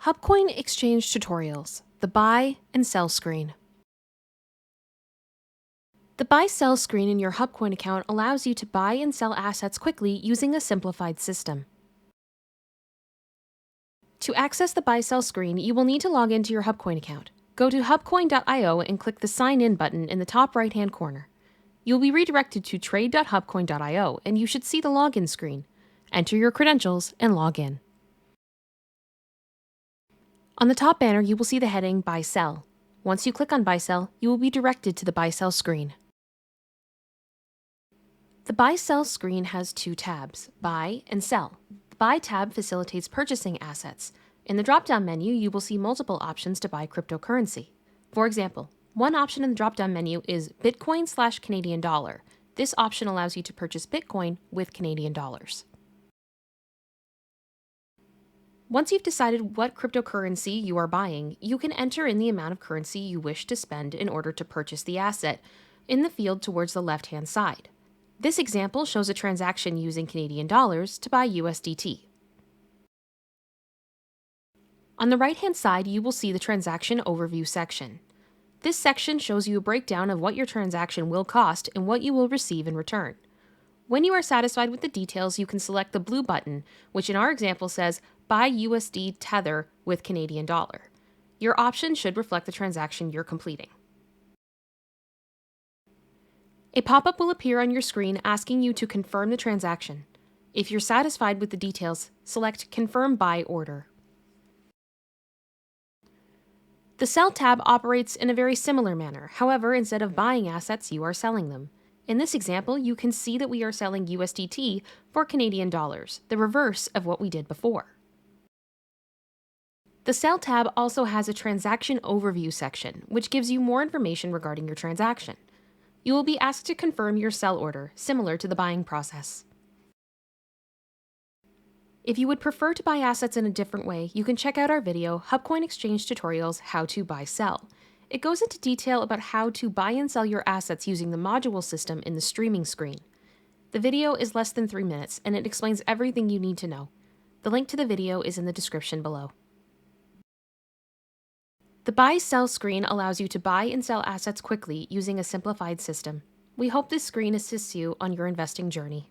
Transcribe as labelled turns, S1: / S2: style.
S1: HubKoin Exchange Tutorials, the Buy and Sell Screen. The Buy-Sell screen in your HubKoin account allows you to buy and sell assets quickly using a simplified system. To access the Buy-Sell screen, you will need to log into your HubKoin account. Go to hubcoin.io and click the Sign In button in the top right-hand corner. You'll be redirected to trade.hubcoin.io and you should see the login screen. Enter your credentials and log in. On the top banner, you will see the heading Buy Sell. Once you click on Buy Sell, you will be directed to the Buy Sell screen. The Buy Sell screen has two tabs, Buy and Sell. The Buy tab facilitates purchasing assets. In the drop-down menu, you will see multiple options to buy cryptocurrency. For example, one option in the drop-down menu is Bitcoin/Canadian dollar. This option allows you to purchase Bitcoin with Canadian dollars. Once you've decided what cryptocurrency you are buying, you can enter in the amount of currency you wish to spend in order to purchase the asset in the field towards the left-hand side. This example shows a transaction using Canadian dollars to buy USDT. On the right-hand side, you will see the Transaction Overview section. This section shows you a breakdown of what your transaction will cost and what you will receive in return. When you are satisfied with the details, you can select the blue button, which in our example says Buy USD Tether with Canadian dollar. Your option should reflect the transaction you're completing. A pop-up will appear on your screen asking you to confirm the transaction. If you're satisfied with the details, select Confirm Buy Order. The Sell tab operates in a very similar manner. However, instead of buying assets, you are selling them. In this example, you can see that we are selling USDT for Canadian dollars, the reverse of what we did before. The Sell tab also has a Transaction Overview section, which gives you more information regarding your transaction. You will be asked to confirm your sell order, similar to the buying process. If you would prefer to buy assets in a different way, you can check out our video, HubKoin Exchange Tutorials, How to Buy Sell. It goes into detail about how to buy and sell your assets using the module system in the streaming screen. The video is less than 3 minutes, and it explains everything you need to know. The link to the video is in the description below. The Buy-Sell screen allows you to buy and sell assets quickly using a simplified system. We hope this screen assists you on your investing journey.